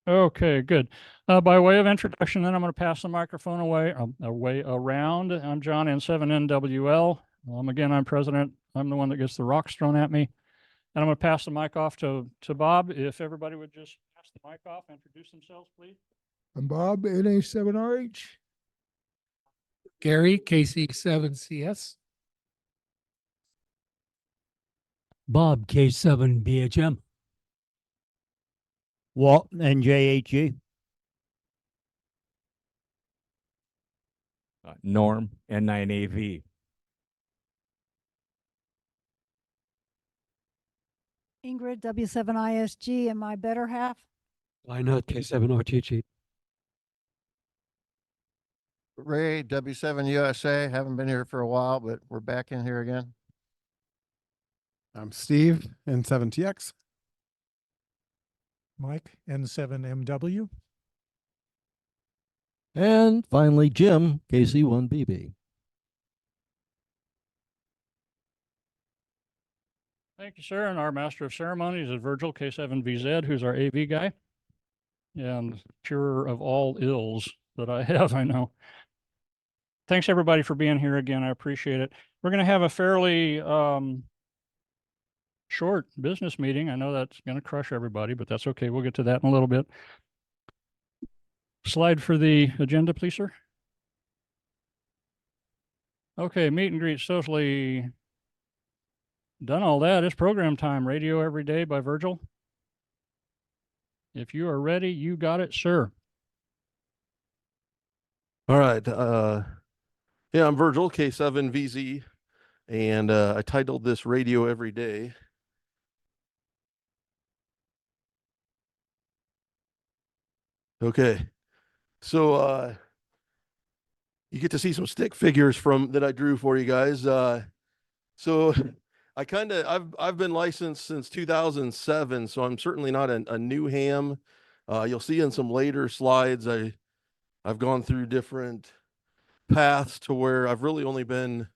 Okay, good. By way of introduction, then I'm going to pass the microphone away around. I'm John N7NWL. Again, I'm president. I'm the one that gets the rocks thrown at me. And I'm going to pass the mic off to Bob. If everybody would just pass the mic off, introduce themselves, please. I'm Bob, NA7RH. Gary, KC7CS. Bob, K7BHM. Walt, NJHG. Norm, N9AV. Ingrid, W7ISG, and my better half. Linut, K7RTG. Ray, W7USA. Haven't been here for a while, but we're back in here again. I'm Steve, N7TX. Mike, N7MW. And finally, Jim, KC1BB. Thank you, sir. And our master of ceremonies is Virgil K7VZ, who's our AV guy and curer of all ills that I have, I know. Thanks, everybody, for being here again. I appreciate it. We're going to have a fairly short business meeting. I know that's going to crush everybody, but that's okay. We'll get to that in a little bit. Slide for the agenda, please, sir. Okay, meet and greet socially. Done all that. It's program time. Radio every day by Virgil. If you are ready, you got it, sir. All right. Yeah, I'm Virgil K7VZ, and I titled this Radio Every Day. Okay. So you get to see some stick figures that I drew for you guys. So I've been licensed since 2007, so I'm certainly not a new ham. You'll see in some later slides I've gone through different paths to where I've really only been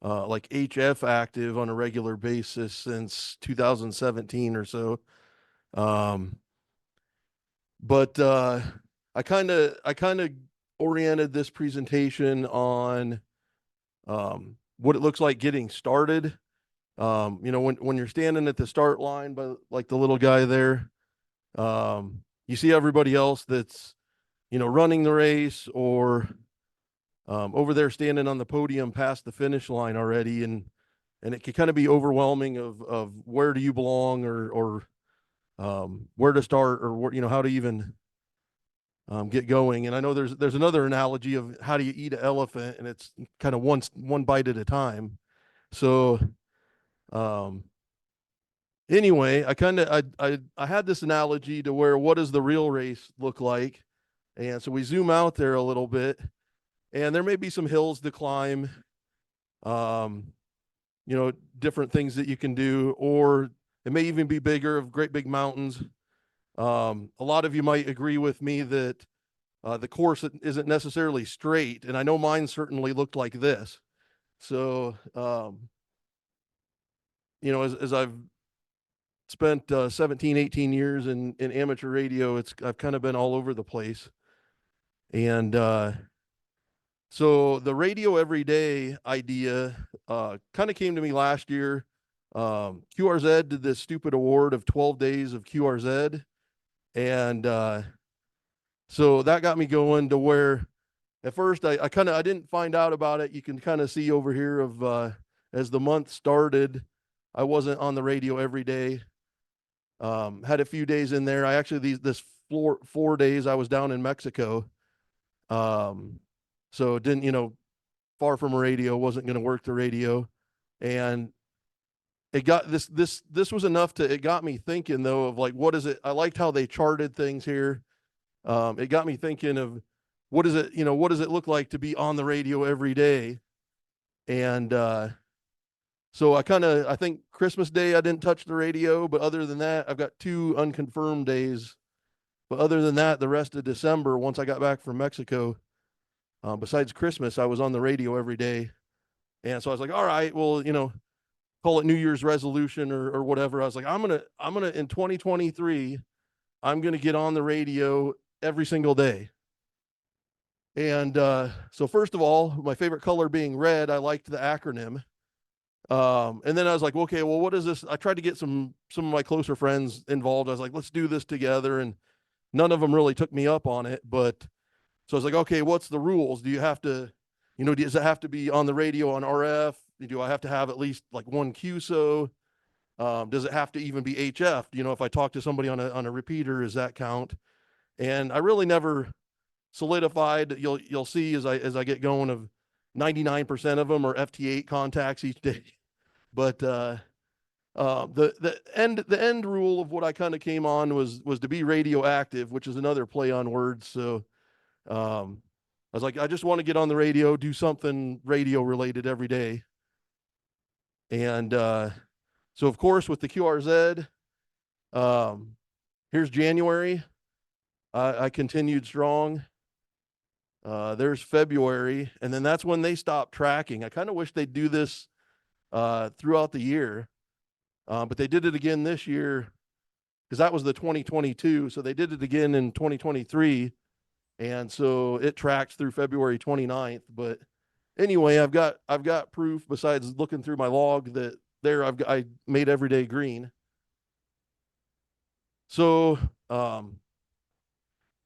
like HF active on a regular basis since 2017 or so. But I kind of oriented this presentation on what it looks like getting started. You know, when you're standing at the start line by like the little guy there, you see everybody else that's, you know, running the race or over there standing on the podium past the finish line already, and it can kind of be overwhelming of where do you belong or where to start or what, you know, how to even get going. And I know there's another analogy of how do you eat an elephant, and it's kind of one bite at a time. So anyway, I had this analogy to where what does the real race look like? And so we zoom out there a little bit, and there may be some hills to climb, you know, different things that you can do, or it may even be bigger, of great big mountains. A lot of you might agree with me that the course isn't necessarily straight, and I know mine certainly looked like this. So, you know, as I've spent 17, 18 years in amateur radio, I've kind of been all over the place. And so the radio every day idea kind of came to me last year. QRZ did this stupid award of 12 days of QRZ. And so that got me going to where at first I didn't find out about it. You can kind of see over here of as the month started, I wasn't on the radio every day. Had a few days in there. I actually, this 4 days I was down in Mexico. So it didn't, you know, far from a radio, wasn't going to work the radio. And it got this was enough it got me thinking though of like, what is it? I liked how they charted things here. It got me thinking of what does it look like to be on the radio every day? And so I think Christmas Day, I didn't touch the radio, but other than that, I've got 2 unconfirmed days. But other than that, the rest of December, once I got back from Mexico, besides Christmas, I was on the radio every day. And so I was like, all right, well, you know, call it New Year's resolution or whatever. I was like, I'm gonna in 2023, I'm going to get on the radio every single day. And so first of all, my favorite color being red, I liked the acronym. And then I was like, okay, well, what is this? I tried to get some of my closer friends involved. I was like, let's do this together. And none of them really took me up on it. But so I was like, okay, what's the rules? Do you have to, does it have to be on the radio on RF? Do I have to have at least like one QSO? Does it have to even be HF? If I talk to somebody on a repeater, does that count? And I really never solidified. You'll see as I get going of 99% of them are FT8 contacts each day. But the end rule of what I kind of came on was to be radioactive, which is another play on words. So I was like, I just want to get on the radio, do something radio related every day. And so of course with the QRZ, here's January. I continued strong. There's February, and then that's when they stopped tracking. I kind of wish they'd do this throughout the year, but they did it again this year because that was the 2022. So they did it again in 2023, and so it tracks through February 29th. But anyway, I've got proof besides looking through my log that I made every day green. So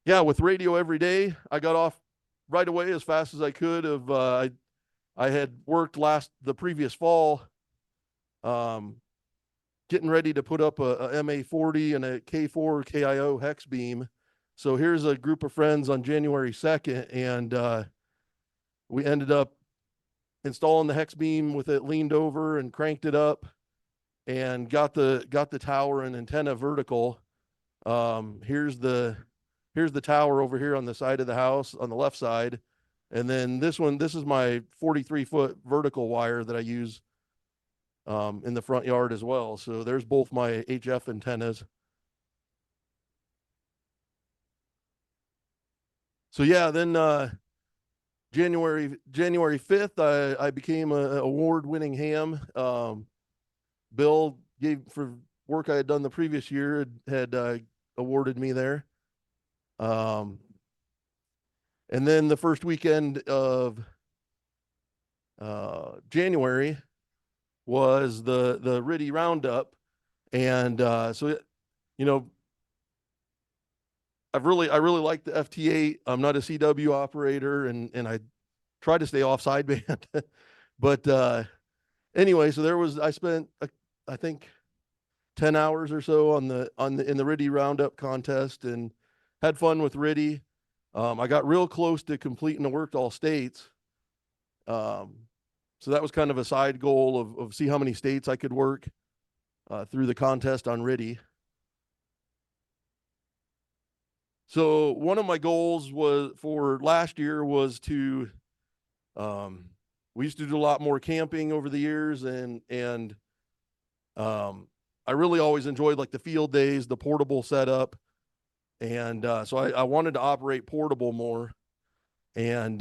yeah, with radio every day, I got off right away as fast as I could. I had worked the previous fall, getting ready to put up a MA40 and a K4 KIO hex beam. So here's a group of friends on January 2nd, and we ended up installing the hex beam with it leaned over and cranked it up, and got the tower and antenna vertical. Here's the tower over here on the side of the house on the left side. And then this is my 43-foot vertical wire that I use in the front yard as well. So there's both my HF antennas. So yeah, then January 5th, I became a award-winning ham. Bill gave for work I had done the previous year had awarded me there. And then the first weekend of January was the RIDI roundup. And so, I really like the FT8. I'm not a CW operator, and I try to stay off sideband. But anyway, so I spent I think 10 hours or so in the RIDI roundup contest and had fun with RIDI. I got real close to completing the worked all states. So that was kind of a side goal of see how many states I could work through the contest on RIDI. So one of my goals for last year was to, we used to do a lot more camping over the years, and I really always enjoyed like the field days, the portable setup. And so I wanted to operate portable more. And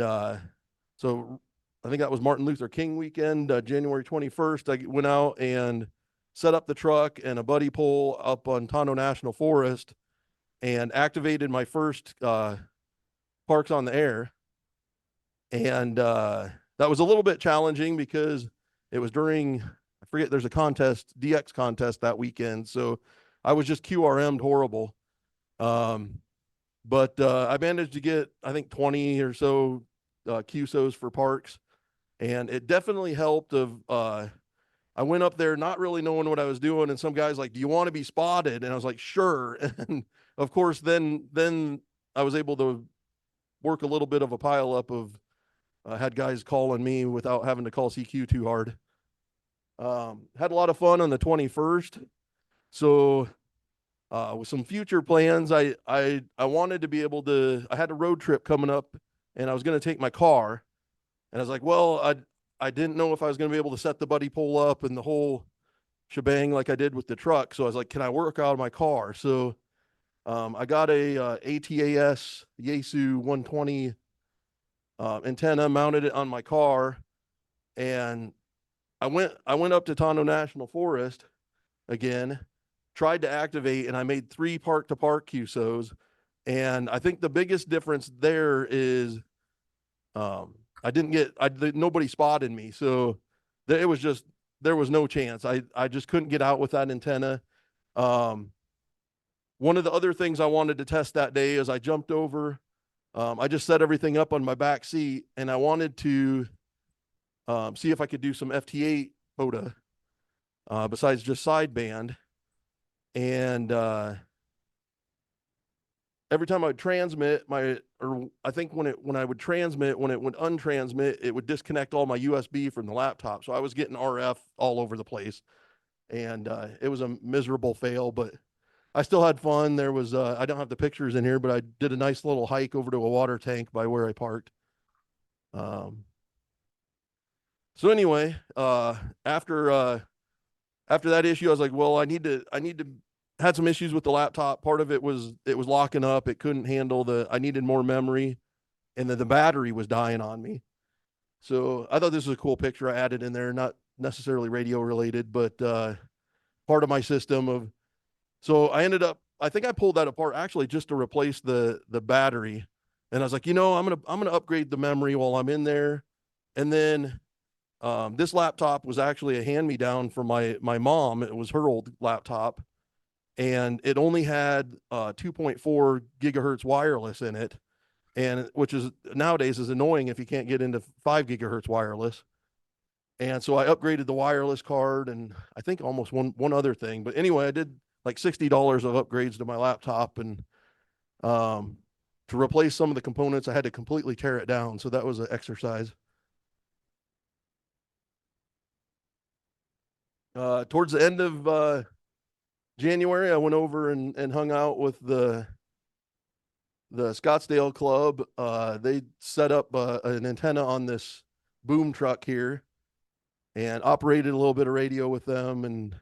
so I think that was Martin Luther King weekend, January 21st. I went out and set up the truck and a buddy pole up on Tondo National Forest and activated my first parks on the air. And that was a little bit challenging because it was during, I forget, there's a contest, DX contest that weekend. So I was just QRM'd horrible. But I managed to get, I think, 20 or so QSOs for parks, and it definitely helped. I went up there not really knowing what I was doing, and some guys like, "Do you want to be spotted?" And I was like, "Sure." And of course, then I was able to work a little bit of a pile up of had guys calling me without having to call CQ too hard. Had a lot of fun on the 21st. So with some future plans, I wanted to be able to, I had a road trip coming up and I was going to take my car, and I was like, well, I didn't know if I was going to be able to set the buddy pole up and the whole shebang like I did with the truck. So I was like, can I work out of my car? So I got a ATAS Yaesu 120 antenna, mounted it on my car, and I went up to Tondo National Forest again, tried to activate, and I made 3 park to park QSOs. And I think the biggest difference there is nobody spotted me. So it was just, there was no chance. I just couldn't get out with that antenna. One of the other things I wanted to test that day is I jumped over, I just set everything up on my back seat, and I wanted to see if I could do some FT8 POTA besides just sideband. And every time I would transmit I think when I would transmit, when it would untransmit, it would disconnect all my USB from the laptop. So I was getting RF all over the place, and it was a miserable fail, but I still had fun. There was, I don't have the pictures in here, but I did a nice little hike over to a water tank by where I parked. So anyway, after that issue, I was like, well, I need to had some issues with the laptop. Part of it was locking up. It couldn't handle I needed more memory, and then the battery was dying on me. So I thought this was a cool picture I added in there, not necessarily radio related, but part of my system so I ended up, I think I pulled that apart actually just to replace the battery. And I was like, I'm going to upgrade the memory while I'm in there. And then this laptop was actually a hand-me-down from my mom. It was her old laptop, and it only had 2.4 gigahertz wireless in it, and which is nowadays is annoying if you can't get into 5 gigahertz wireless. And so I upgraded the wireless card, and I think almost one other thing. But anyway, I did like $60 of upgrades to my laptop, and to replace some of the components, I had to completely tear it down. So that was an exercise. Towards the end of January, I went over and hung out with the Scottsdale Club. They set up an antenna on this boom truck here, and operated a little bit of radio with them. And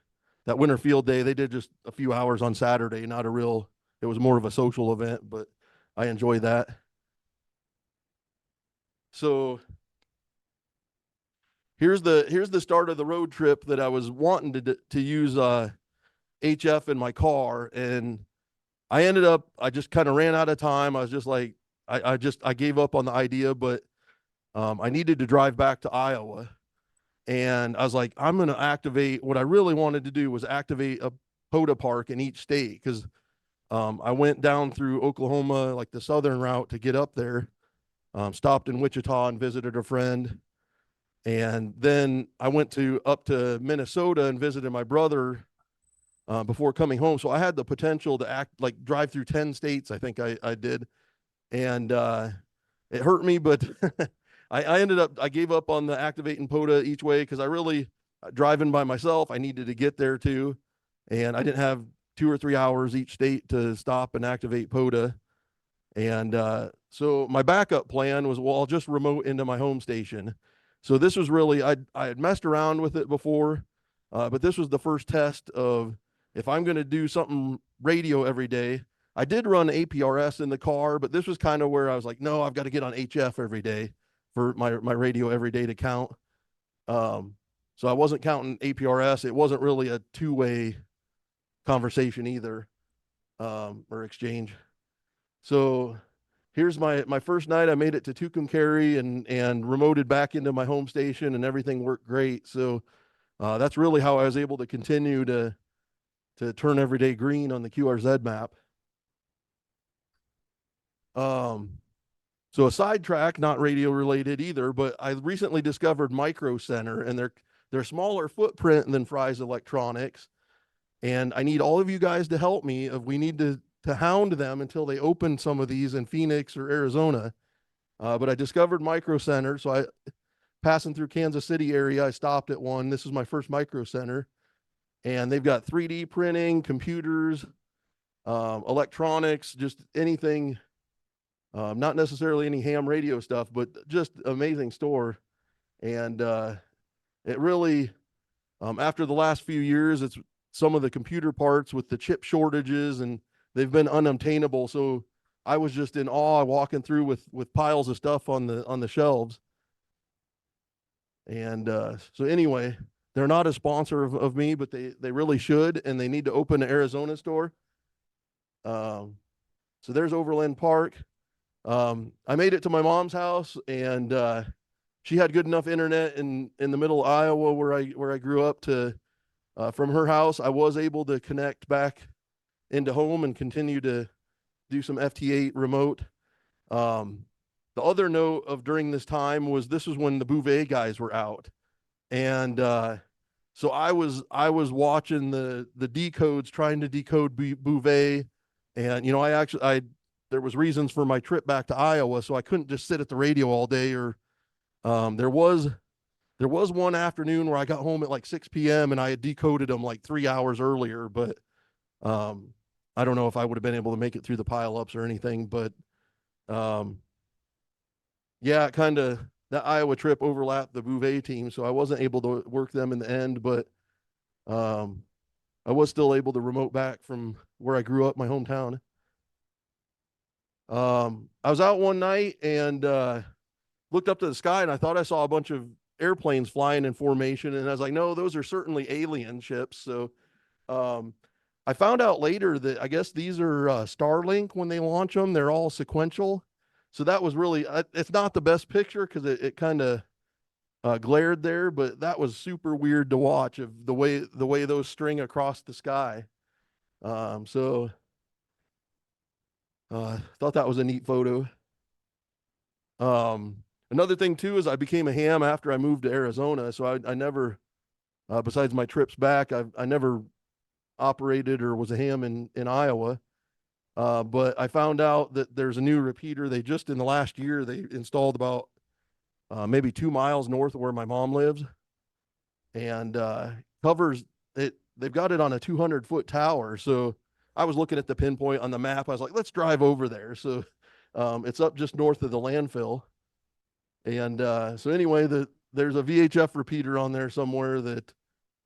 that winter field day, they did just a few hours on Saturday, it was more of a social event, but I enjoy that. So here's the start of the road trip that I was wanting to use HF in my car, and I just kind of ran out of time. I was just like, I gave up on the idea, but I needed to drive back to Iowa, and I was like, I'm going to activate. What I really wanted to do was activate a POTA park in each state, because I went down through Oklahoma, like the southern route, to get up there. Stopped in Wichita and visited a friend. And then I went up to Minnesota and visited my brother before coming home. So I had the potential to drive through 10 states, I think I did. And it hurt me, but I gave up on the activating POTA each way, because driving by myself, I needed to get there too. And I didn't have 2 or 3 hours each state to stop and activate POTA. And so my backup plan was, well, I'll just remote into my home station. So this was really, I had messed around with it before, but this was the first test of, if I'm going to do something radio every day. I did run APRS in the car, but this was kind of where I was like, no, I've got to get on HF every day for my radio every day to count. So I wasn't counting APRS. It wasn't really a two-way conversation either, or exchange. So here's my first night. I made it to Tucumcari and remoted back into my home station, and everything worked great. So that's really how I was able to continue to turn every day green on the QRZ map. So a sidetrack, not radio related either, but I recently discovered Micro Center, and they're smaller footprint than Fry's Electronics. And I need all of you guys to help me. We need to hound them until they open some of these in Phoenix or Arizona. But I discovered Micro Center. So passing through Kansas City area, I stopped at one. This is my first Micro Center. And they've got 3D printing, computers, electronics, just anything, not necessarily any ham radio stuff, but just amazing store. And it really, after the last few years, it's some of the computer parts with the chip shortages, and they've been unobtainable. So I was just in awe walking through with piles of stuff on the shelves. And so anyway, they're not a sponsor of me, but they really should, and they need to open an Arizona store. So there's Overland Park. I made it to my mom's house, and she had good enough internet in the middle of Iowa where I grew up to from her house. I was able to connect back into home and continue to do some FT8 remote. The other note of during this time was this was when the Bouvet guys were out, and so I was watching the decodes, trying to decode Bouvet, and I there was reasons for my trip back to Iowa, so I couldn't just sit at the radio all day. Or there was one afternoon where I got home at like 6 p.m. and I had decoded them like 3 hours earlier, but I don't know if I would have been able to make it through the pileups or anything. But yeah, kind of that Iowa trip overlapped the Bouvet team, so I wasn't able to work them in the end, but I was still able to remote back from where I grew up, my hometown. I was out one night and looked up to the sky, and I thought I saw a bunch of airplanes flying in formation, and I was like, no, those are certainly alien ships. So I found out later that I guess these are Starlink. When they launch them, they're all sequential. So that was really, it's not the best picture because it kind of glared there, but that was super weird to watch, of the way those string across the sky. So thought that was a neat photo. Another thing too is I became a ham after I moved to Arizona. So I never, besides my trips back, I never operated or was a ham in Iowa. But I found out that there's a new repeater. They just in the last year, they installed about maybe 2 miles north of where my mom lives, and covers it. They've got it on a 200-foot tower. So I was looking at the pinpoint on the map. I was like, let's drive over there. So it's up just north of the landfill. And so anyway, there's a VHF repeater on there somewhere that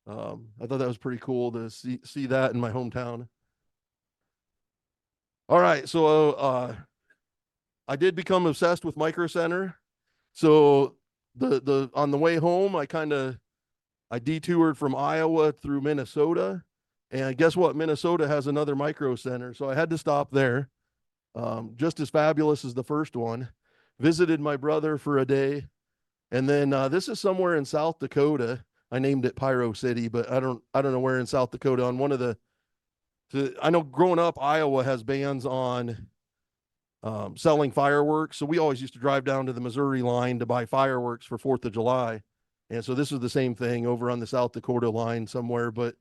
I thought that was pretty cool to see that in my hometown. All right, so I did become obsessed with Micro Center. So the on the way home, I detoured from Iowa through Minnesota, and guess what? Minnesota has another Micro Center, so I had to stop there. Just as fabulous as the first one. Visited my brother for a day, and then this is somewhere in South Dakota. I named it Pyro City, but I don't know where in South Dakota. On one of I know growing up, Iowa has bans on selling fireworks. So we always used to drive down to the Missouri line to buy fireworks for 4th of July. And so this was the same thing over on the South Dakota line somewhere. But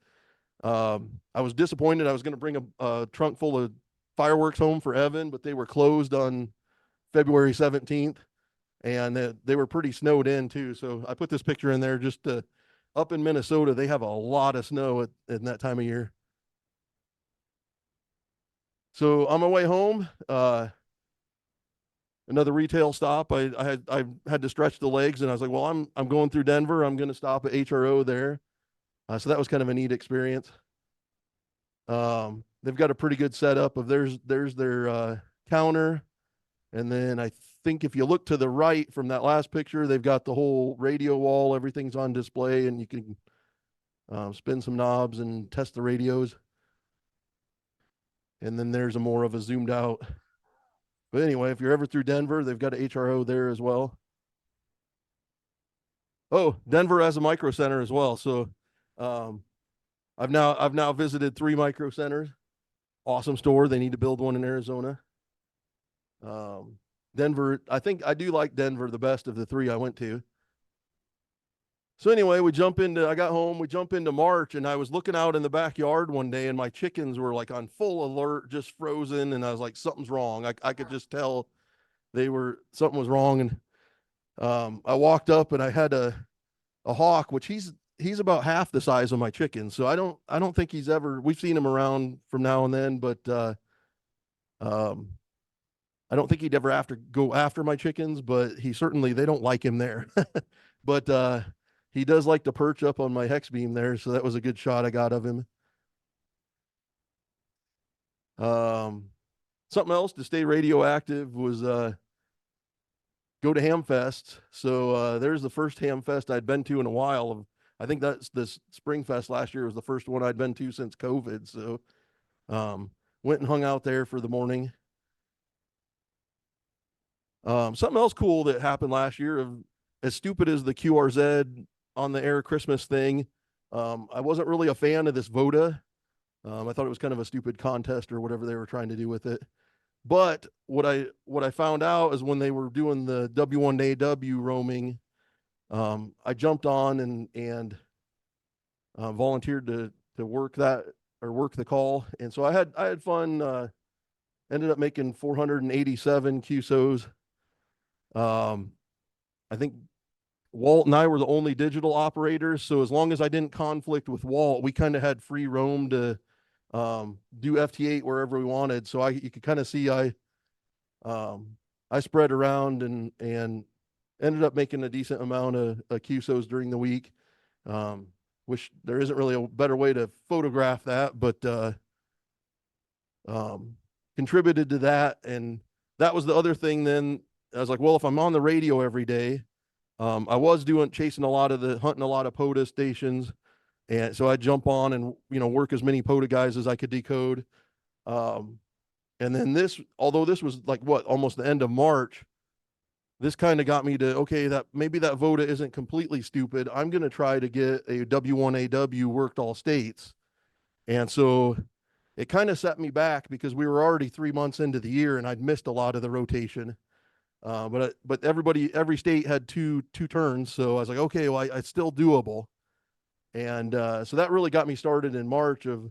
I was disappointed. I was going to bring a trunk full of fireworks home for Evan, but they were closed on February 17th. And they were pretty snowed in too. So I put this picture in there just to, up in Minnesota, they have a lot of snow in that time of year. So on my way home, another retail stop. I had to stretch the legs, and I was like, well, I'm going through Denver. I'm going to stop at HRO there. So that was kind of a neat experience. They've got a pretty good setup of there's their counter, and then I think if you look to the right from that last picture, they've got the whole radio wall. Everything's on display, and you can spin some knobs and test the radios. And then there's more of a zoomed out. But anyway, if you're ever through Denver, they've got a HRO there as well. Oh, Denver has a Micro Center as well. So I've now visited 3 Micro Centers. Awesome store. They need to build one in Arizona. Denver, I think I do like Denver the best of the 3 I went to. So anyway, I got home, we jump into March, and I was looking out in the backyard one day, and my chickens were like on full alert, just frozen. And I was like, something's wrong. I could just tell something was wrong. And I walked up, and I had a hawk, which he's about half the size of my chickens. So I don't think we've seen him around from now and then, but I don't think he'd ever go after my chickens, but they don't like him there. But he does like to perch up on my hex beam there, so that was a good shot I got of him. Something else to stay radioactive was go to Hamfest. So there's the first Hamfest I'd been to in a while. I think that's this Spring Fest last year was the first one I'd been to since COVID. So went and hung out there for the morning. Something else cool that happened last year, of as stupid as the QRZ on the air Christmas thing, I wasn't really a fan of this VODA. I thought it was kind of a stupid contest or whatever they were trying to do with it. But what I found out is when they were doing the W1AW roaming, I jumped on and volunteered to work that or work the call, and so I had fun. Ended up making 487 QSOs. I think Walt and I were the only digital operators, so as long as I didn't conflict with Walt, we kind of had free roam to do FT8 wherever we wanted. So you could kind of see I spread around and ended up making a decent amount of QSOs during the week. Wish there isn't really a better way to photograph that, but contributed to that. And that was the other thing. Then I was like, well, if I'm on the radio every day, I was hunting a lot of POTA stations. And so I'd jump on and, work as many POTA guys as I could decode. And then although this was like almost the end of March, this kind of got me to, okay, that maybe that VODA isn't completely stupid. I'm going to try to get a W1AW worked all states. And so it kind of set me back because we were already 3 months into the year and I'd missed a lot of the rotation. But every state had two turns. So I was like, okay, well, it's still doable. And so that really got me started in March of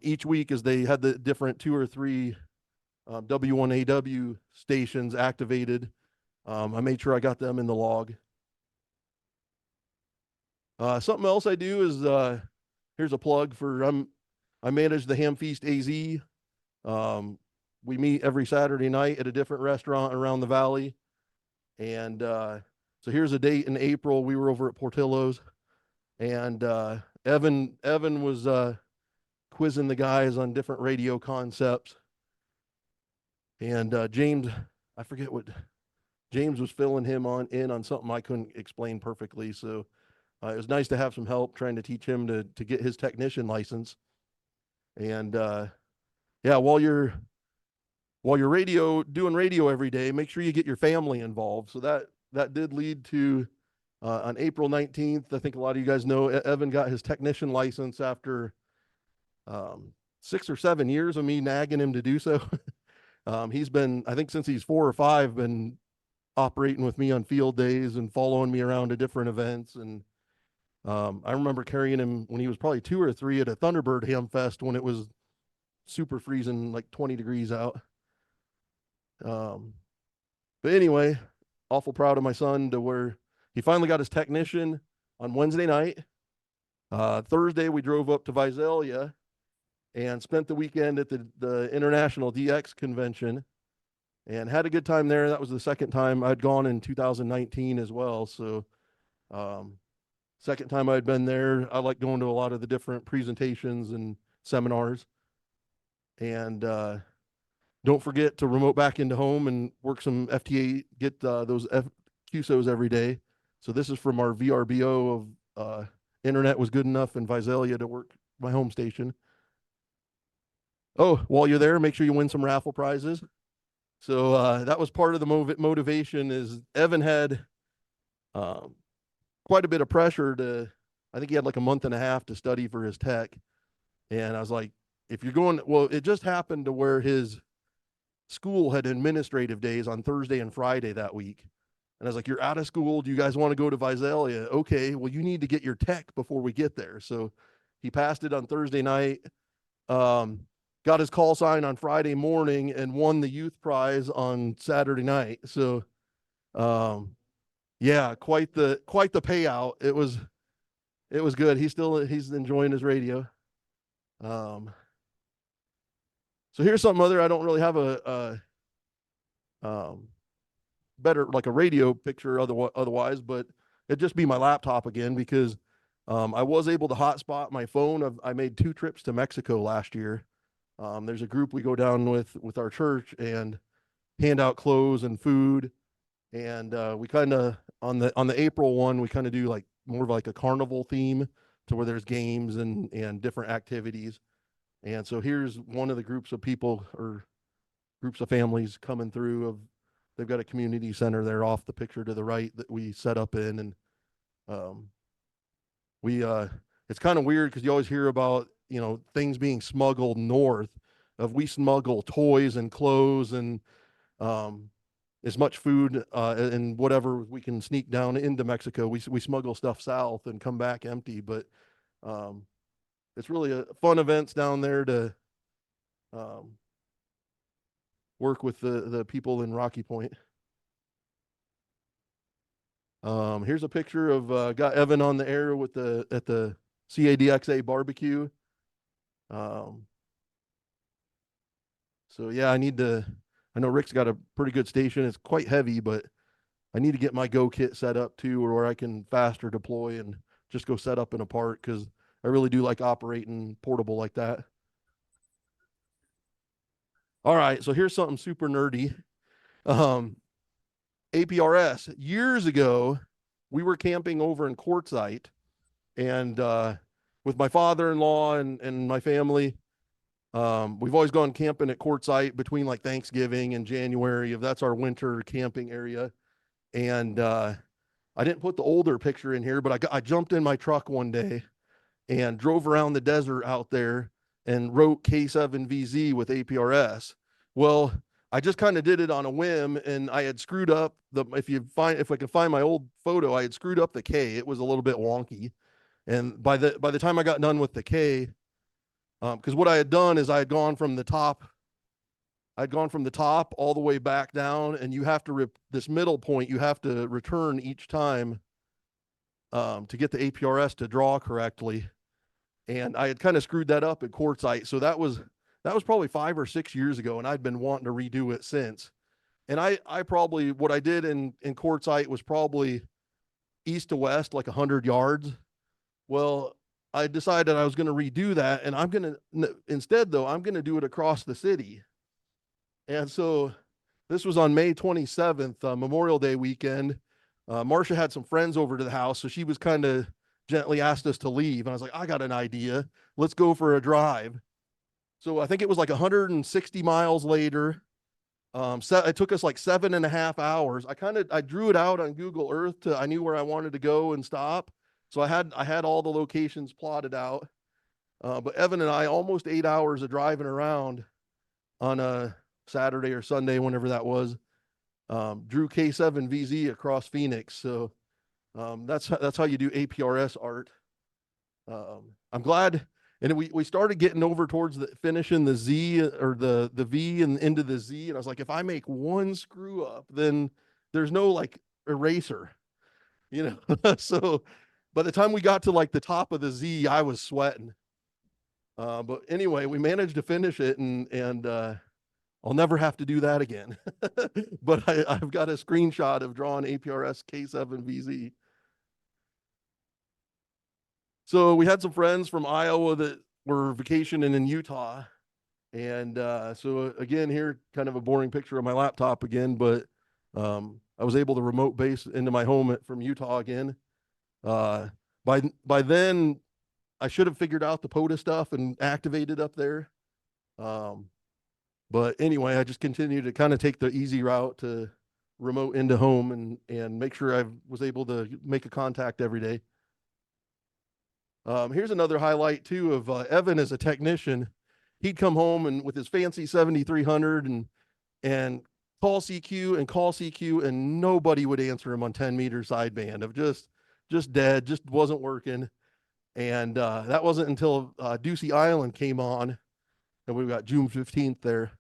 each week as they had the different 2 or 3 W1AW stations activated. I made sure I got them in the log. Something else I do is here's a plug for I manage the Ham Feast AZ. We meet every Saturday night at a different restaurant around the valley. And so here's a date in April. We were over at Portillo's, and Evan was quizzing the guys on different radio concepts. And James, I forget what James was filling him in on something I couldn't explain perfectly. So it was nice to have some help trying to teach him to get his technician license. And yeah, while you're doing radio every day, make sure you get your family involved. So that did lead to on April 19th, I think a lot of you guys know, Evan got his technician license after 6 or 7 years of me nagging him to do so. He's been, I think since he's 4 or 5, been operating with me on field days and following me around to different events. And I remember carrying him when he was probably 2 or 3 at a Thunderbird Ham Fest when it was super freezing, like 20 degrees out. But anyway, awful proud of my son to where he finally got his technician on Wednesday night. Thursday, we drove up to Visalia and spent the weekend at the International DX convention and had a good time there. That was the second time I'd gone in 2019 as well. So, second time I'd been there. I like going to a lot of the different presentations and seminars. And don't forget to remote back into home and work some FTA, get those QSOs every day. So this is from our VRBO of internet was good enough in Visalia to work my home station. Oh, while you're there, make sure you win some raffle prizes. So that was part of the motivation is Evan had quite a bit of pressure I think he had like a month and a half to study for his tech. And I was like, if you're going, well, it just happened to where his school had administrative days on Thursday and Friday that week. And I was like, you're out of school. Do you guys want to go to Visalia? Okay, well, you need to get your tech before we get there. So he passed it on Thursday night, got his call sign on Friday morning and won the youth prize on Saturday night. So, yeah, quite the payout. It was good. He's enjoying his radio. So here's something other. I don't really have a better like a radio picture otherwise, but it'd just be my laptop again because I was able to hotspot my phone. I made 2 trips to Mexico last year. There's a group we go down with our church and hand out clothes and food. And we kind of on the April one, we kind of do like more of like a carnival theme to where there's games and different activities. And so here's one of the groups of people or groups of families coming through of, they've got a community center there off the picture to the right that we set up in. And it's kind of weird because you always hear about, you know, things being smuggled north of, we smuggle toys and clothes and as much food and whatever we can sneak down into Mexico. We smuggle stuff south and come back empty. But it's really a fun events down there to work with the people in Rocky Point. Here's a picture of got Evan on the air with at the CADXA barbecue. So yeah, I know Rick's got a pretty good station. It's quite heavy, but I need to get my Go kit set up too, where I can faster deploy and just go set up in a park, because I really do like operating portable like that. All right, so here's something super nerdy. APRS. Years ago, we were camping over in Quartzsite, and with my father-in-law and my family, we've always gone camping at Quartzsite between like Thanksgiving and January. That's our winter camping area. And I didn't put the older picture in here, but I jumped in my truck one day and drove around the desert out there and wrote K7VZ with APRS. Well, I just kind of did it on a whim, and I had screwed up if I can find my old photo, I had screwed up the K. It was a little bit wonky. And by the time I got done with the K, because what I had done is I had gone from the top all the way back down, and you have to this middle point, you have to return each time to get the APRS to draw correctly. And I had kind of screwed that up at Quartzsite. So that was probably 5 or 6 years ago, and I'd been wanting to redo it since. And I probably, what I did in Quartzsite was probably east to west, like 100 yards. Well, I decided I was going to redo that, and I'm going to do it across the city. And so this was on May 27th, Memorial Day weekend. Marcia had some friends over to the house, so she was kind of gently asked us to leave. And I was like, I got an idea. Let's go for a drive. So I think it was like 160 miles later. It took us like 7.5 hours. I drew it out on Google Earth I knew where I wanted to go and stop. So I had all the locations plotted out. But Evan and I, almost 8 hours of driving around on a Saturday or Sunday, whenever that was, drew K7VZ across Phoenix. So that's how you do APRS art. I'm glad. And we started getting over towards finishing the Z or the V and into the Z. And I was like, if I make one screw up, then there's no like eraser, you know? So by the time we got to like the top of the Z, I was sweating. But anyway, we managed to finish it, and I'll never have to do that again. But I've got a screenshot of drawing APRS K7VZ. So we had some friends from Iowa that were vacationing in Utah. And so again, here, kind of a boring picture of my laptop again, but I was able to remote base into my home from Utah again. By then, I should have figured out the POTA stuff and activated up there. But anyway, I just continued to kind of take the easy route to remote into home and make sure I was able to make a contact every day. Here's another highlight too of Evan as a technician. He'd come home and with his fancy 7300 and call CQ, and nobody would answer him on 10-meter sideband of just dead, just wasn't working. And that wasn't until Ducey Island came on, and we've got June 15th there.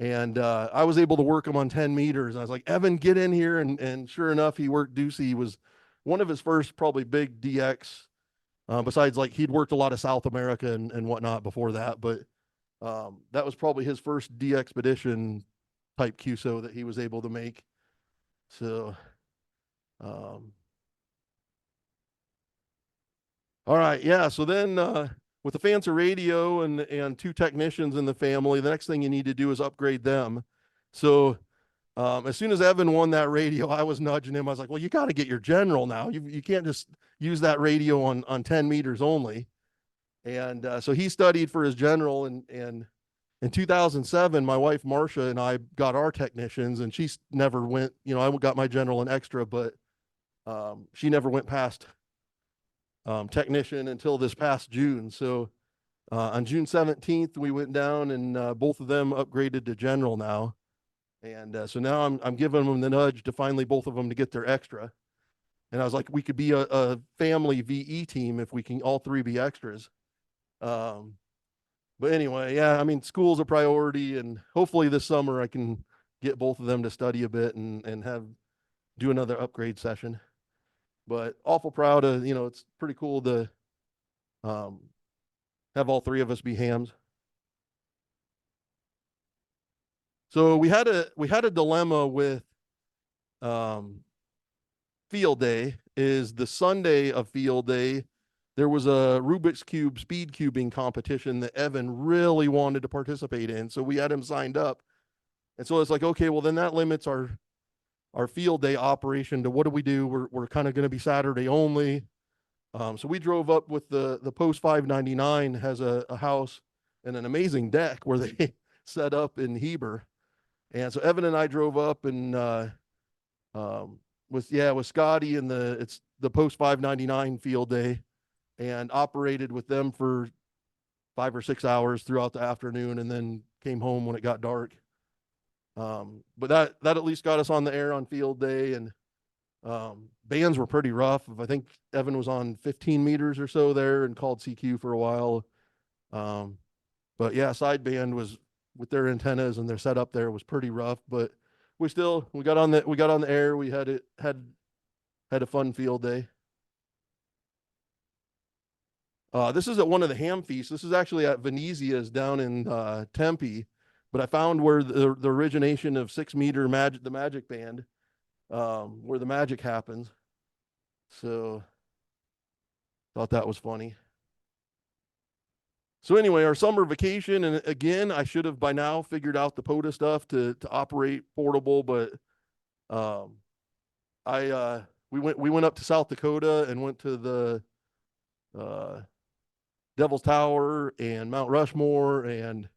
And I was able to work him on 10 meters. And I was like, Evan, get in here. And sure enough, he worked Ducey. Was one of his first probably big DX. Besides, like, he'd worked a lot of South America and whatnot before that. But that was probably his first DXpedition type QSO that he was able to make. So, all right. Yeah. So then with the fancy radio and 2 technicians in the family, the next thing you need to do is upgrade them. So As soon as Evan won that radio, I was nudging him. I was like, well, you got to get your general now. You can't just use that radio on 10 meters only. And so he studied for his general, and in 2007, my wife Marcia and I got our technicians, and she never went. I got my general and extra, but she never went past technician until this past June. So on June 17th, we went down, and both of them upgraded to general now. And so now I'm giving them the nudge to finally both of them to get their extra. And I was like, we could be a family VE team if we can all three be extras. But anyway, yeah, I mean, school's a priority, and hopefully this summer I can get both of them to study a bit and do another upgrade session. But awful proud of, it's pretty cool to have all three of us be hams. So we had a dilemma with field day. Is the Sunday of field day, there was a Rubik's Cube speed cubing competition that Evan really wanted to participate in. So we had him signed up. And so it's like, okay, well then that limits our field day operation to what do we do? We're kind of going to be Saturday only. So we drove up with the Post 599 has a house and an amazing deck where they set up in Heber. And so Evan and I drove up and with Scotty and it's the Post 599 field day, and operated with them for 5 or 6 hours throughout the afternoon, and then came home when it got dark. But that at least got us on the air on field day, and bands were pretty rough. I think Evan was on 15 meters or so there and called CQ for a while. But yeah, side band was with their antennas and their setup there was pretty rough, but we got on the air. We had a fun field day. This is at one of the ham feasts. This is actually at Venezia's down in Tempe, but I found where the origination of 6 meter the magic band, where the magic happens. So thought that was funny. So anyway, our summer vacation, and again, I should have by now figured out the POTA stuff to operate portable, but we went up to South Dakota and went to the Devil's Tower and Mount Rushmore, and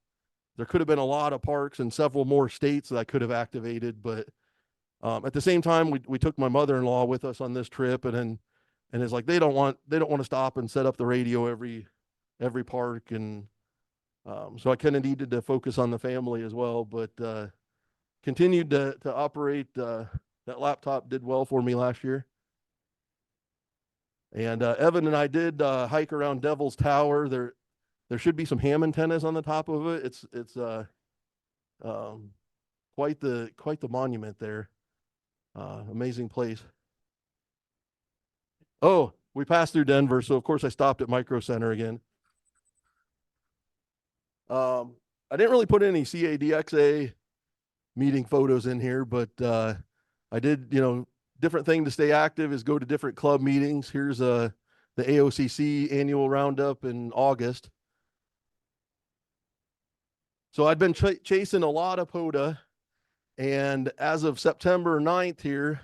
there could have been a lot of parks in several more states that I could have activated, but at the same time, we took my mother-in-law with us on this trip, and it's like they don't want to stop and set up the radio every park, and so I kind of needed to focus on the family as well, but continued to operate. That laptop did well for me last year. And Evan and I did hike around Devil's Tower. There should be some ham antennas on the top of it. It's quite the monument there. Amazing place. Oh, we passed through Denver, so of course I stopped at Micro Center again. I didn't really put any CADXA meeting photos in here, but I did, different thing to stay active is go to different club meetings. Here's the AOCC annual roundup in August. So I'd been chasing a lot of POTA, and as of September 9th here,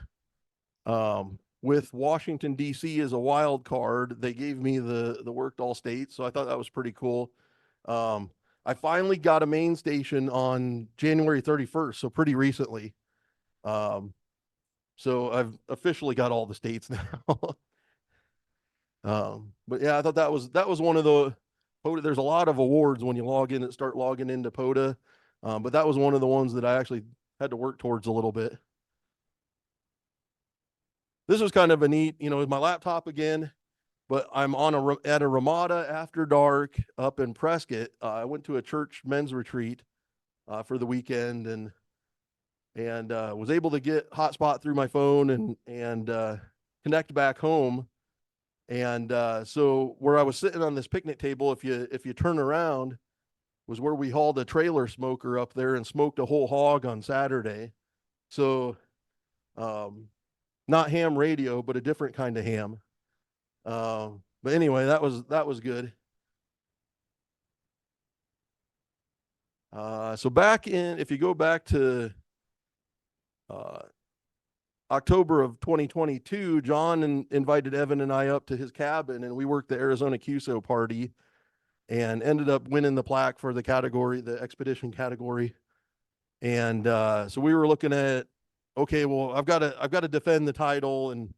with Washington, D.C. as a wild card, they gave me the worked all states. So I thought that was pretty cool. I finally got a main station on January 31st, so pretty recently. So I've officially got all the states now. But yeah, I thought that was one of the POTA. There's a lot of awards when you log in and start logging into POTA. But that was one of the ones that I actually had to work towards a little bit. This was kind of a neat, my laptop again, but I'm at a Ramada after dark up in Prescott. I went to a church men's retreat for the weekend, and was able to get hotspot through my phone and connect back home. And so where I was sitting on this picnic table, if you turn around, was where we hauled a trailer smoker up there and smoked a whole hog on Saturday. So not ham radio, but a different kind of ham. But anyway, that was good. So if you go back to uh, October of 2022, John invited Evan and I up to his cabin, and we worked the Arizona QSO party and ended up winning the plaque for the category, the expedition category. And so we were looking at, okay, well, I've got to defend the title, and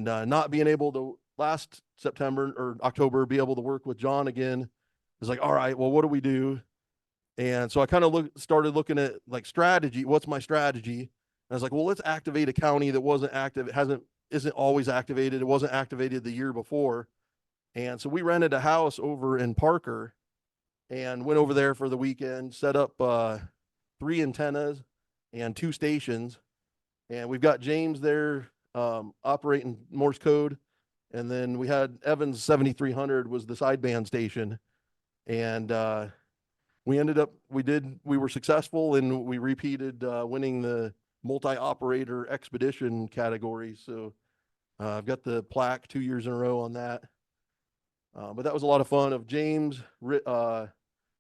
not being able to last September or October be able to work with John again. It's like, all right, well, what do we do? And so I kind of started looking at like strategy. What's my strategy? And I was like, well, let's activate a county that wasn't active. Isn't always activated. It wasn't activated the year before. And so we rented a house over in Parker and went over there for the weekend, set up 3 antennas and 2 stations. And we've got James there operating Morse code. And then we had Evans 7300 was the sideband station. And we were successful, and we repeated winning the multi-operator expedition category. So I've got the plaque 2 years in a row on that. But that was a lot of fun. Of James,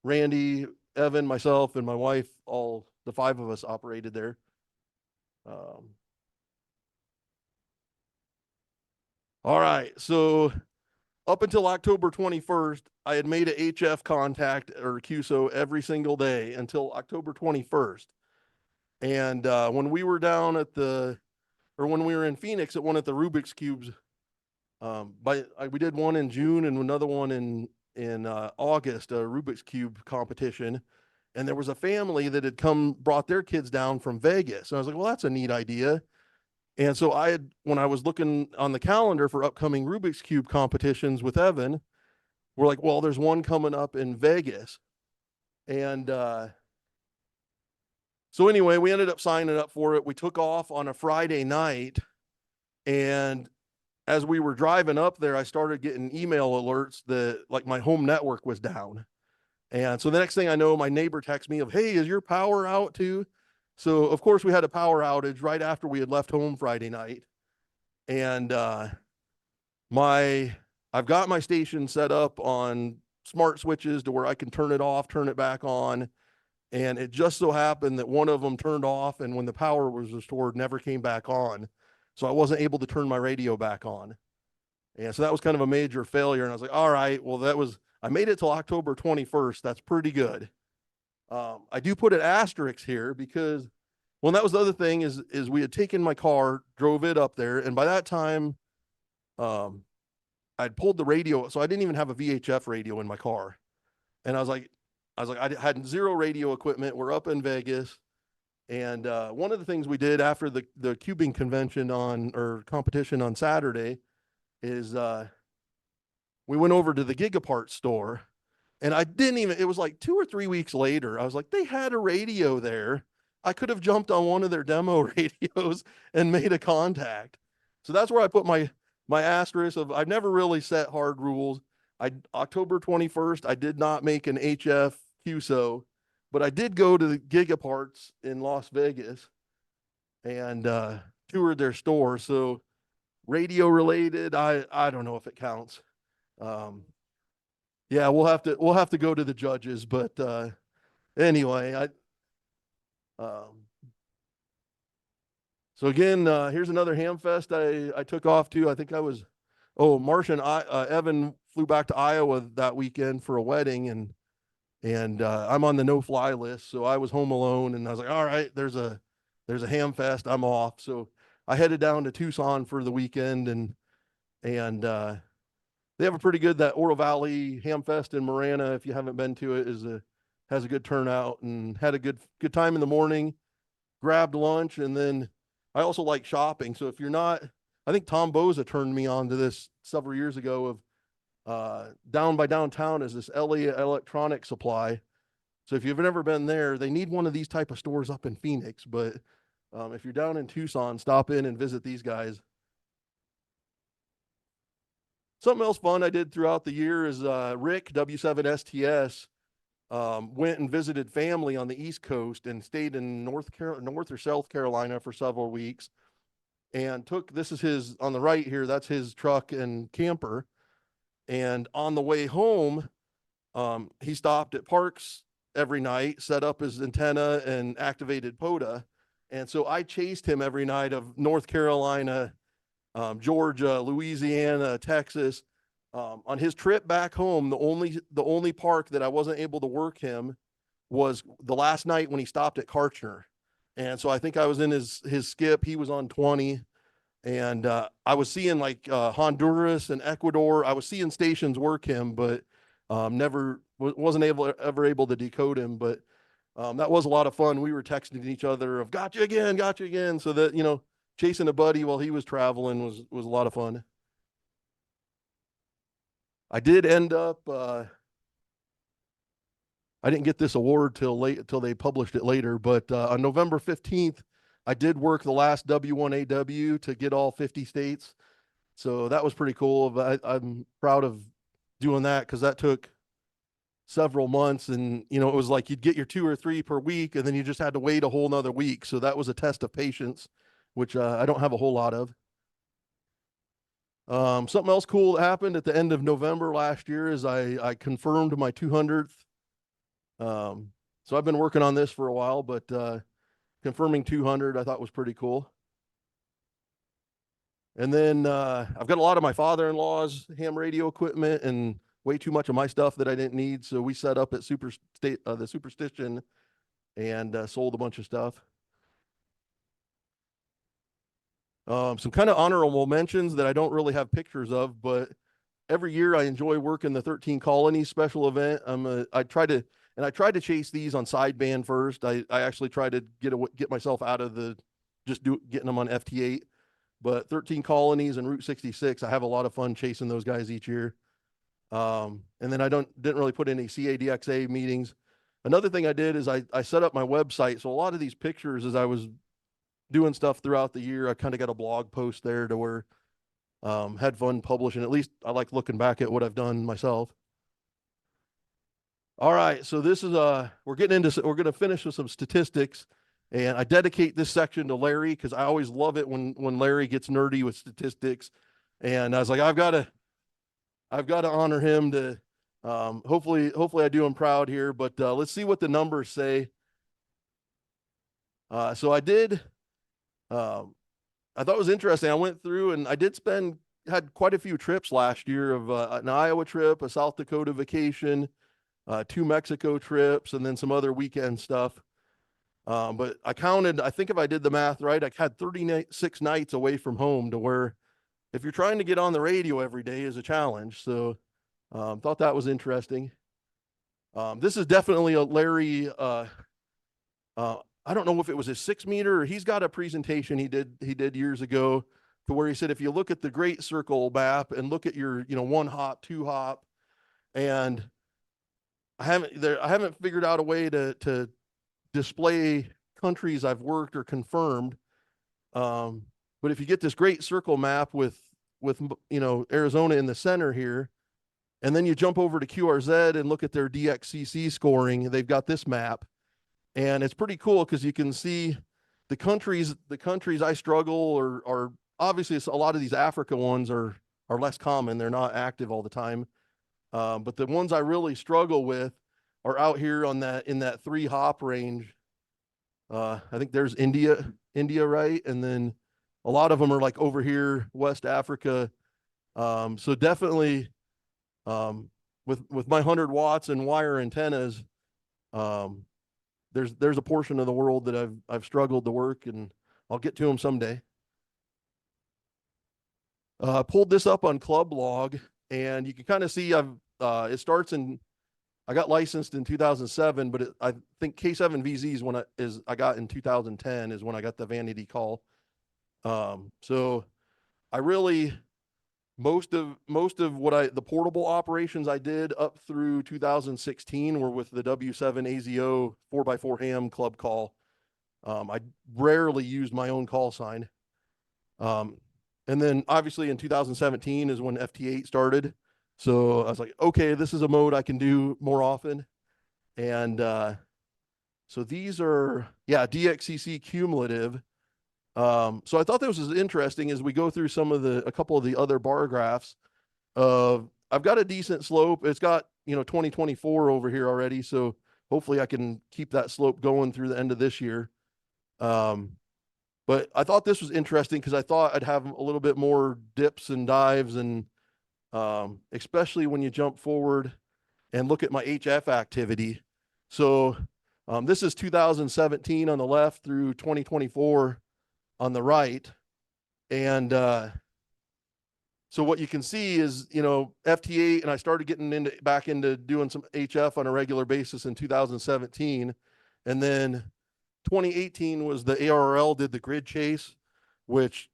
Randy, Evan, myself, and my wife, all the 5 of us operated there. All right, so up until October 21st, I had made a HF contact or QSO every single day until October 21st. And when we were down when we were in Phoenix at one at the Rubik's Cubes, we did one in June and another one in August, a Rubik's Cube competition. And there was a family that had brought their kids down from Vegas. And I was like, well, that's a neat idea. And so when I was looking on the calendar for upcoming Rubik's Cube competitions with Evan, we're like, well, there's one coming up in Vegas. And so anyway, we ended up signing up for it. We took off on a Friday night. And as we were driving up there, I started getting email alerts that like my home network was down. And so the next thing I know, my neighbor texts me of, hey, is your power out too? So of course we had a power outage right after we had left home Friday night. And I've got my station set up on smart switches to where I can turn it off, turn it back on. And it just so happened that one of them turned off, and when the power was restored, never came back on. So I wasn't able to turn my radio back on. And so that was kind of a major failure. And I was like, all right, well, I made it till October 21st. That's pretty good. I do put an asterisk here because, well, that was the other thing is we had taken my car, drove it up there. And by that time, I'd pulled the radio. So I didn't even have a VHF radio in my car. And I was like, I had 0 radio equipment. We're up in Vegas. And one of the things we did after the cubing convention or competition on Saturday is we went over to the Gigapart store, and it was like 2 or 3 weeks later, I was like, they had a radio there. I could have jumped on one of their demo radios and made a contact. So that's where I put my asterisk of, I've never really set hard rules. October 21st, I did not make an HF QSO, but I did go to the Gigaparts in Las Vegas and toured their store. So radio related, I don't know if it counts. Yeah, we'll have to go to the judges, but anyway, so again, here's another Hamfest I took off to. I think Marsh and Evan flew back to Iowa that weekend for a wedding, and I'm on the no-fly list, so I was home alone, and I was like, all right, there's a Hamfest, I'm off. So I headed down to Tucson for the weekend, and they have a pretty good, that Oro Valley Hamfest in Marana, if you haven't been to it, has a good turnout, and had a good time in the morning, grabbed lunch, and then I also like shopping. So if you're not, I think Tom Boza turned me on to this several years ago of down by downtown is this LA Electronic Supply. So if you've never been there, they need one of these type of stores up in Phoenix, but if you're down in Tucson, stop in and visit these guys. Something else fun I did throughout the year is Rick, W7STS, went and visited family on the East Coast and stayed in North or South Carolina for several weeks, and this is his, on the right here, that's his truck and camper. And on the way home, he stopped at Parks every night, set up his antenna and activated POTA. And so I chased him every night of North Carolina, Georgia, Louisiana, Texas. On his trip back home, the only park that I wasn't able to work him was the last night when he stopped at Karchner. And so I think I was in his skip. He was on 20. And I was seeing like Honduras and Ecuador. I was seeing stations work him, but wasn't ever able to decode him. But that was a lot of fun. We were texting each other of got you again. So that, you know, chasing a buddy while he was traveling was a lot of fun. I did end up, I didn't get this award till they published it later, but on November 15th, I did work the last W1AW to get all 50 states. So that was pretty cool. I'm proud of doing that because that took several months, and you know, it was like you'd get your 2 or 3 per week and then you just had to wait a whole nother week. So that was a test of patience, which I don't have a whole lot of. Something else cool that happened at the end of November last year is I confirmed my 200th. So I've been working on this for a while, but confirming 200 I thought was pretty cool. And then I've got a lot of my father-in-law's ham radio equipment and way too much of my stuff that I didn't need. So we set up at the Superstition and sold a bunch of stuff. Some kind of honorable mentions that I don't really have pictures of, but every year I enjoy working the 13 Colonies special event. I tried to chase these on sideband first. I actually tried to get myself out of getting them on FT8, but 13 Colonies and Route 66, I have a lot of fun chasing those guys each year. And then I didn't really put any CADXA meetings. Another thing I did is I set up my website. So a lot of these pictures, as I was doing stuff throughout the year, I kind of got a blog post there to where had fun publishing. At least I like looking back at what I've done myself. All right, so this is we're going to finish with some statistics, and I dedicate this section to Larry because I always love it when Larry gets nerdy with statistics, and I was like, I've got to honor him to hopefully I do him proud here, but let's see what the numbers say. So I did. I thought it was interesting. I went through and I had quite a few trips last year of an Iowa trip, a South Dakota vacation, 2 Mexico trips, and then some other weekend stuff. But I think if I did the math right, I had 36 nights away from home, to where if you're trying to get on the radio every day is a challenge. So thought that was interesting. This is definitely a Larry, I don't know if it was his 6-meter or he's got a presentation he did years ago to where he said, if you look at the Great Circle map and look at your, 1 hop, 2 hop, and I haven't figured out a way to display countries I've worked or confirmed. But if you get this Great Circle map with Arizona in the center here, and then you jump over to QRZ and look at their DXCC scoring, they've got this map. And it's pretty cool because you can see the countries I struggle are obviously a lot of these Africa ones are less common. They're not active all the time. But the ones I really struggle with are out here in that 3 hop range. I think there's India, right? And then a lot of them are like over here, West Africa. So definitely with my 100 watts and wire antennas, there's a portion of the world that I've struggled to work, and I'll get to them someday. Pulled this up on Club Log, and you can kind of see it starts I got licensed in 2007, but I think K7VZ I got in 2010 is when I got the vanity call. So I really most of what the portable operations I did up through 2016 were with the W7AZO 4x4 ham club call. I rarely used my own call sign. And then obviously in 2017 is when FT8 started. So I was like, okay, this is a mode I can do more often. And so these are, DXCC cumulative. So I thought this was interesting as we go through a couple of the other bar graphs. I've got a decent slope. It's got, 2024 over here already. So hopefully I can keep that slope going through the end of this year. But I thought this was interesting because I thought I'd have a little bit more dips and dives, and especially when you jump forward and look at my HF activity. So this is 2017 on the left through 2024 on the right. And so what you can see is, FT8, and I started getting back into doing some HF on a regular basis in 2017. And then 2018 was the ARRL did the grid chase, which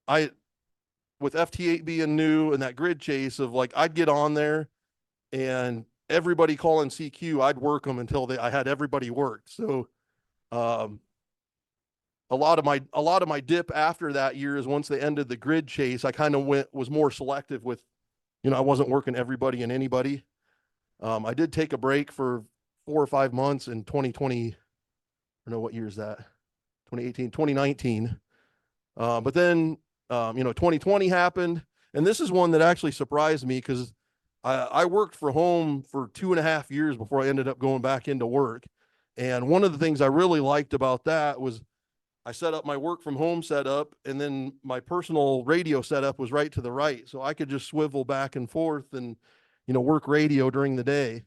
with FT8 being new and that grid chase of like, I'd get on there and everybody calling CQ, I'd work them until I had everybody worked. So, a lot of my dip after that year is once they ended the grid chase, I kind of was more selective with, I wasn't working everybody and anybody. I did take a break for 4 or 5 months in 2020. I don't know what year is that, 2018, 2019. But then, 2020 happened, and this is one that actually surprised me because I worked for home for 2.5 years before I ended up going back into work. And one of the things I really liked about that was I set up my work from home setup, and then my personal radio setup was right to the right. So I could just swivel back and forth and, work radio during the day.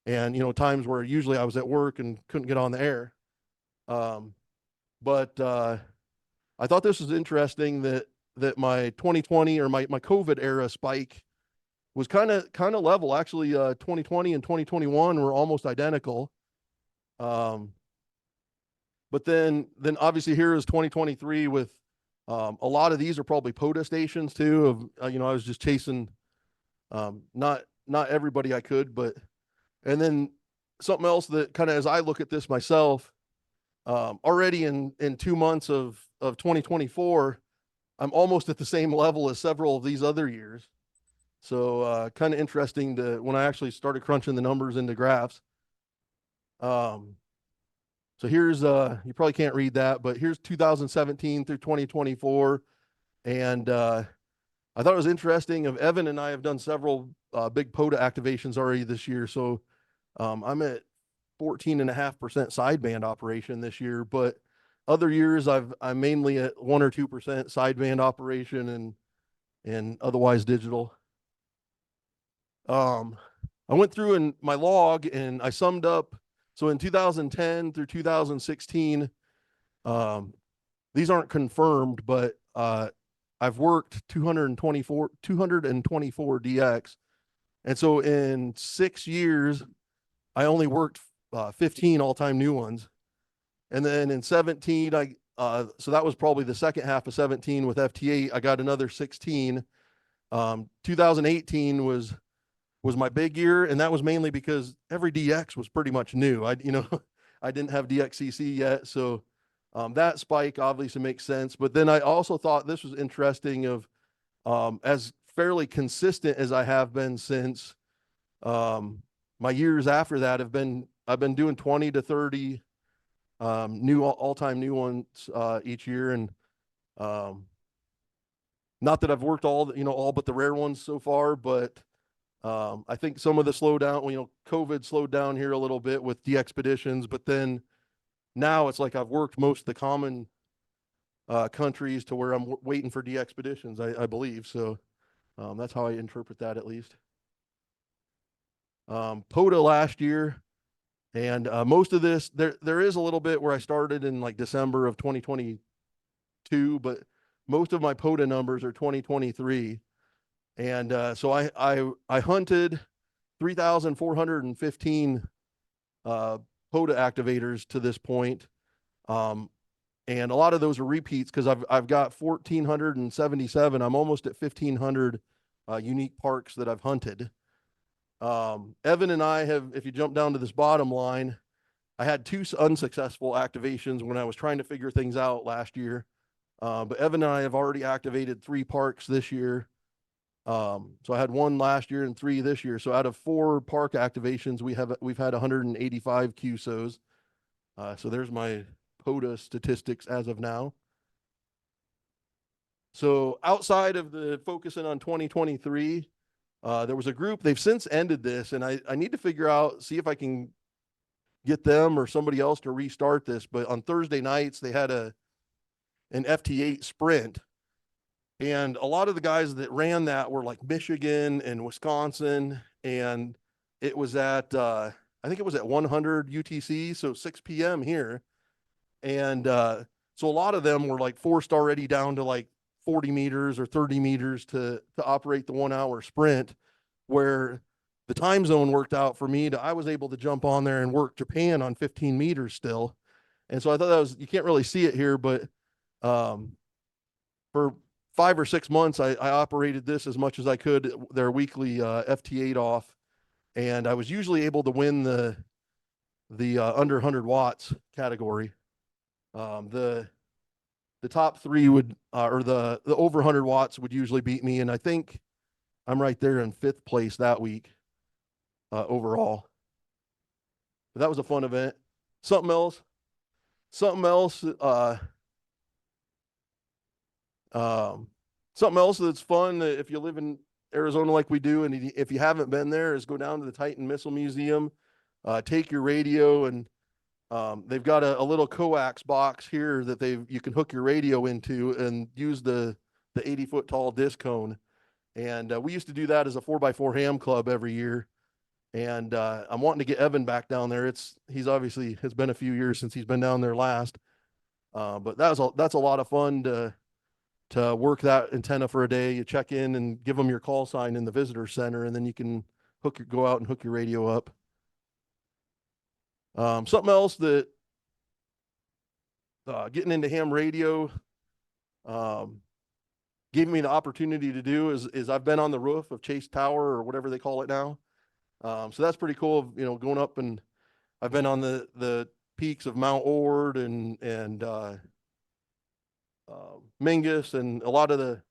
And, times where usually I was at work and couldn't get on the air. But I thought this was interesting that my 2020 or my COVID era spike was kind of level. Actually, 2020 and 2021 were almost identical. But then obviously here is 2023 with a lot of these are probably POTA stations too. Of I was just chasing not everybody I could, but and then something else that kind of as I look at this myself, already in 2 months of 2024, I'm almost at the same level as several of these other years. So kind of interesting to when I actually started crunching the numbers into graphs. So here's you probably can't read that, but here's 2017 through 2024. And I thought it was interesting of Evan and I have done several big POTA activations already this year. So I'm at 14.5% sideband operation this year, but other years I'm mainly at 1 or 2% sideband operation and otherwise digital. I went through in my log and I summed up. So in 2010 through 2016, these aren't confirmed, but I've worked 224 DX. And so in 6 years, I only worked 15 all-time new ones. And then in 17, so that was probably the second half of 17 with FT8. I got another 16. 2018 was my big year, and that was mainly because every DX was pretty much new. I didn't have DXCC yet, so that spike obviously makes sense. But then I also thought this was interesting of as fairly consistent as I have been since my years after that I've been doing 20 to 30 new all-time new ones each year, and not that I've worked all but the rare ones so far, but I think some of the slowdown, COVID slowed down here a little bit with the expeditions, but then now it's like I've worked most of the common countries to where I'm waiting for the expeditions, I believe. So that's how I interpret that at least. POTA last year, and most of this, there is a little bit where I started in like December of 2022, but most of my POTA numbers are 2023. And so I hunted 3,415 POTA activators to this point. And a lot of those are repeats because I've got 1,477. I'm almost at 1,500 unique parks that I've hunted. Evan and I have, if you jump down to this bottom line, I had 2 unsuccessful activations when I was trying to figure things out last year. But Evan and I have already activated 3 parks this year. So I had 1 last year and 3 this year. So out of 4 park activations, we've had 185 QSOs. So there's my POTA statistics as of now. So outside of the focusing on 2023, there was a group, they've since ended this, and I need to figure out, see if I can get them or somebody else to restart this, but on Thursday nights they had an FT8 sprint. And a lot of the guys that ran that were like Michigan and Wisconsin, and it was at I think it was at 100 UTC, so 6 p.m. here. And so a lot of them were like forced already down to like 40 meters or 30 meters to operate the 1 hour sprint, where the time zone worked out for me. I was able to jump on there and work Japan on 15 meters still. And so I thought that was, you can't really see it here, but for 5 or 6 months, I operated this as much as I could, their weekly FT8 off. And I was usually able to win the under 100 watts category. The top three would, or the over 100 watts would usually beat me. And I think I'm right there in 5th place that week overall. But that was a fun event. Something else that's fun if you live in Arizona like we do, and if you haven't been there, is go down to the Titan Missile Museum, take your radio, and they've got a little coax box here that you can hook your radio into and use the 80-foot tall disc cone. And we used to do that as a 4x4 ham club every year. And I'm wanting to get Evan back down there. It's been a few years since he's been down there last. But that's a lot of fun to work that antenna for a day. You check in and give them your call sign in the visitor center, and then you can go out and hook your radio up. Something else that getting into ham radio gave me the opportunity to do is I've been on the roof of Chase Tower, or whatever they call it now. So that's pretty cool. You know, going up, and I've been on the peaks of Mount Ord and Mingus, and a lot of the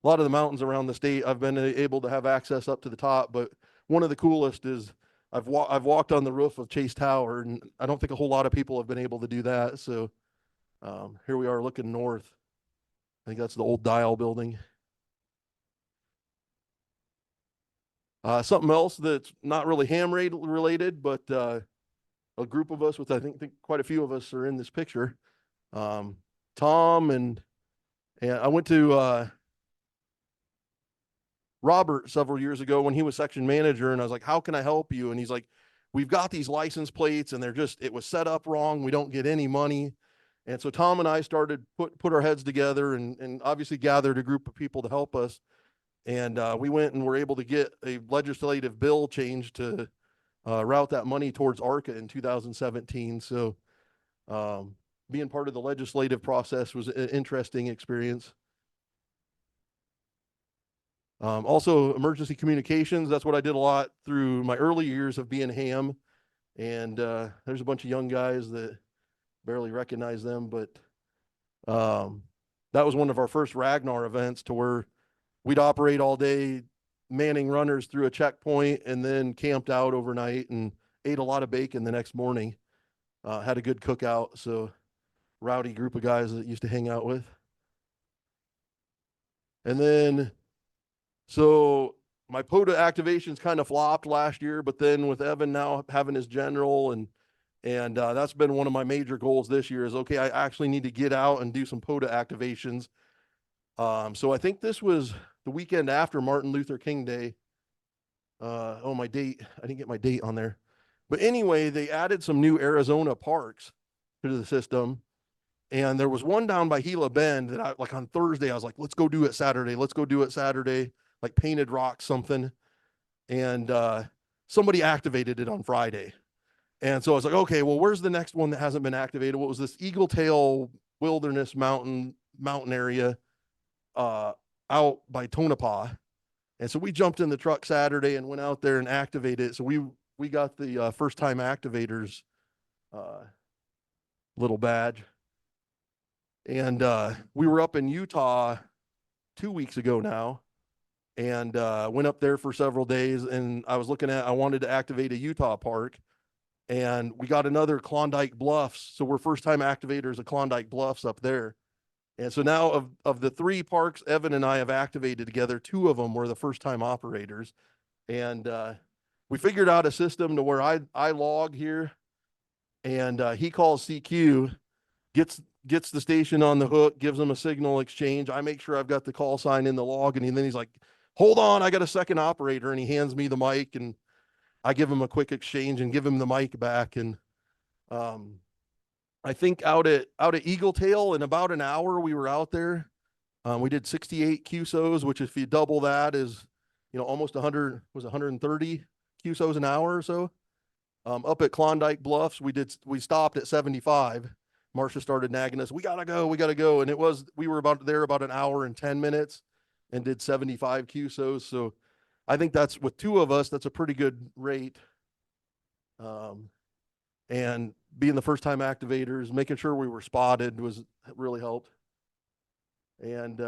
mountains around the state. I've been able to have access up to the top, but one of the coolest is I've walked on the roof of Chase Tower, and I don't think a whole lot of people have been able to do that. So here we are looking north. I think that's the old Dial building. Something else that's not really ham radio related, but a group of us, with I think quite a few of us are in this picture. Tom and I went to Robert several years ago when he was section manager, and I was like, how can I help you? And he's like, we've got these license plates, and it was set up wrong. We don't get any money. And so Tom and I started put our heads together and obviously gathered a group of people to help us. And we went and were able to get a legislative bill changed to route that money towards ARCA in 2017. So being part of the legislative process was an interesting experience. Also emergency communications. That's what I did a lot through my early years of being ham. And there's a bunch of young guys that barely recognize them, but that was one of our first Ragnar events, to where we'd operate all day manning runners through a checkpoint, and then camped out overnight and ate a lot of bacon the next morning. Had a good cookout. So rowdy group of guys that used to hang out with. And then, so my POTA activations kind of flopped last year, but then with Evan now having his general, and that's been one of my major goals this year, is okay, I actually need to get out and do some POTA activations. So I think this was the weekend after Martin Luther King Day. Oh, my date, I didn't get my date on there. But anyway, they added some new Arizona parks to the system. And there was one down by Gila Bend that on Thursday, I was like, let's go do it Saturday. Let's go do it Saturday, like Painted Rock something. And somebody activated it on Friday. And so I was like, okay, well, where's the next one that hasn't been activated? What was this Eagle Tail Wilderness mountain area out by Tonopah. And so we jumped in the truck Saturday and went out there and activated it. So we got the first time activators little badge. And we were up in Utah 2 weeks ago now, and went up there for several days. And I wanted to activate a Utah park, and we got another Klondike Bluffs. So we're first time activators of Klondike Bluffs up there. And so now of the 3 parks Evan and I have activated together, 2 of them were the first time operators. And we figured out a system to where I log here and he calls CQ, gets the station on the hook, gives them a signal exchange. I make sure I've got the call sign in the log, and then he's like, hold on, I got a second operator, and he hands me the mic, and I give him a quick exchange and give him the mic back. And I think out at Eagle Tail in about an hour we were out there. We did 68 QSOs, which if you double that is, almost 100, was 130 QSOs an hour or so. Up at Klondike Bluffs, we stopped at 75. Marcia started nagging us, we gotta go. And we were there about an hour and 10 minutes and did 75 QSOs. So I think that's, with two of us, that's a pretty good rate. And being the first time activators, making sure we were spotted really helped. And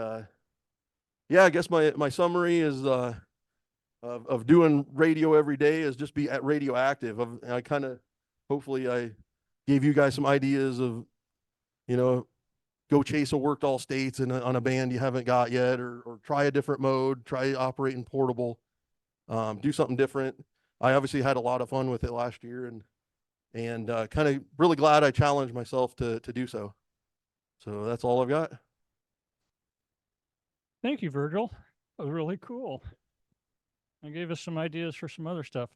yeah, I guess my summary is of doing radio every day is just be radioactive. Hopefully I gave you guys some ideas of, go chase a worked all states on a band you haven't got yet, or try a different mode, try operating portable, do something different. I obviously had a lot of fun with it last year, and kind of really glad I challenged myself to do so. So that's all I've got. Thank you, Virgil. That was really cool. And gave us some ideas for some other stuff.